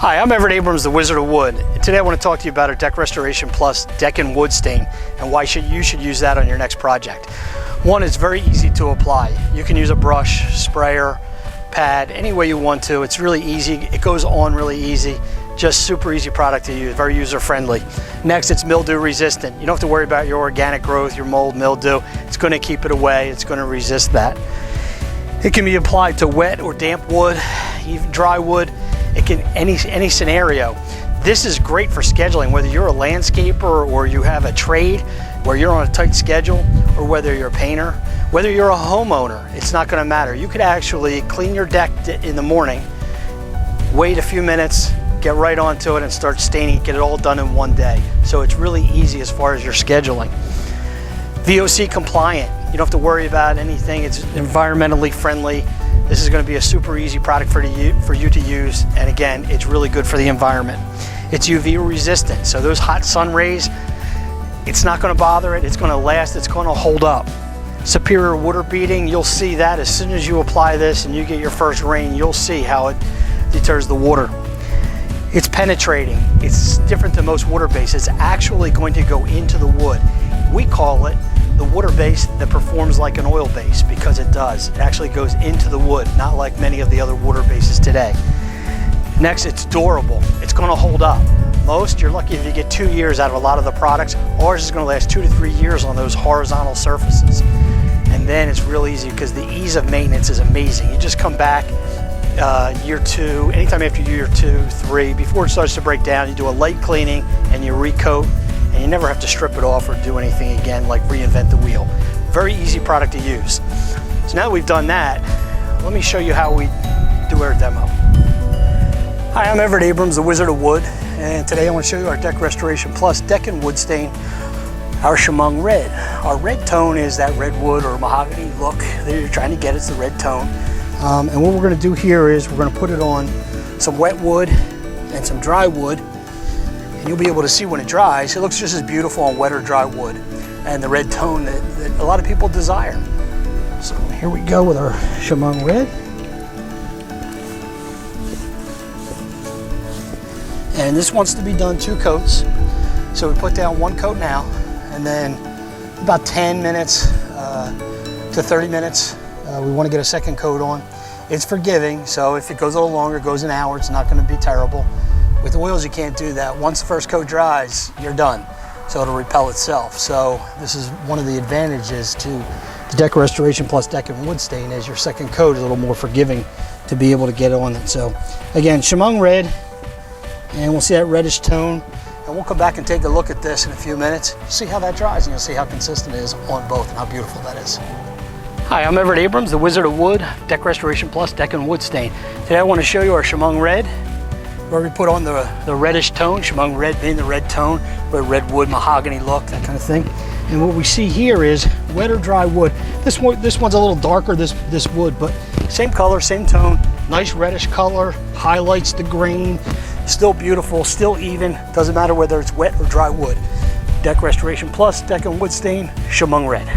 Hi, I'm Everett Abrams, the Wizard of Wood. And today I want to talk to you about our Deck Restoration Plus Deck and Wood Stain and why you should use that on your next project. One, it's very easy to apply. You can use a brush, sprayer, pad, any way you want to. It's really easy. It goes on really easy. Just super easy product to use, very user friendly. Next, it's mildew resistant. You don't have to worry about your organic growth, your mold, mildew. It's going to keep it away. It's going to resist that. It can be applied to wet or damp wood, even dry wood. It can any scenario. This is great for scheduling, whether you're a landscaper or you have a trade where you're on a tight schedule, or whether you're a painter, whether you're a homeowner. It's not going to matter. You could actually clean your deck in the morning, wait a few minutes, get right onto it and start staining, get it all done in one day. So it's really easy as far as your scheduling. VOC compliant. You don't have to worry about anything. It's environmentally friendly. This is going to be a super easy product for you to use, and again, it's really good for the environment. It's UV resistant, so those hot sun rays, it's not going to bother it. It's going to last. It's going to hold up. Superior water beating, you'll see that as soon as you apply this and you get your first rain, you'll see how it deters the water. It's penetrating. It's different than most water base. It's actually going to go into the wood. We call it the water base that performs like an oil base, because it does. It actually goes into the wood, not like many of the other water bases today. Next, it's durable. It's going to hold up. Most, you're lucky if you get 2 years out of a lot of the products. Ours is going to last 2 to 3 years on those horizontal surfaces. And then it's real easy because the ease of maintenance is amazing. You just come back year 2, anytime after year 2, 3, before it starts to break down, you do a light cleaning and you recoat. And you never have to strip it off or do anything again, like reinvent the wheel. Very easy product to use. So now that we've done that, let me show you how we do our demo. Hi, I'm Everett Abrams, the Wizard of Wood, and today I want to show you our Deck Restoration Plus Deck and Wood Stain, our Shamong Red. Our red tone is that redwood or mahogany look that you're trying to get. It's the red tone. And what we're going to do here is we're going to put it on some wet wood and some dry wood. And you'll be able to see when it dries, it looks just as beautiful on wet or dry wood, and the red tone that a lot of people desire. So here we go with our Shamong Red. And this wants to be done 2 coats. So we put down 1 coat now, and then about 10 minutes to 30 minutes, we want to get a second coat on. It's forgiving, so if it goes a little longer, it goes an hour, it's not going to be terrible. With oils, you can't do that. Once the first coat dries, you're done. So it'll repel itself. So this is one of the advantages to the Deck Restoration Plus Deck and Wood Stain, is your second coat is a little more forgiving to be able to get on it. So again, Shamong Red, and we'll see that reddish tone. And we'll come back and take a look at this in a few minutes. See how that dries, and you'll see how consistent it is on both and how beautiful that is. Hi, I'm Everett Abrams, the Wizard of Wood, Deck Restoration Plus Deck and Wood Stain. Today I want to show you our Shamong Red, where we put on the reddish tone, Shamong Red being the red tone, where redwood, mahogany look, that kind of thing. And what we see here is wet or dry wood. This one's a little darker, this wood, but same color, same tone, nice reddish color, highlights the grain, still beautiful, still even, doesn't matter whether it's wet or dry wood. Deck Restoration Plus, Deck and Wood Stain, Shamong Red.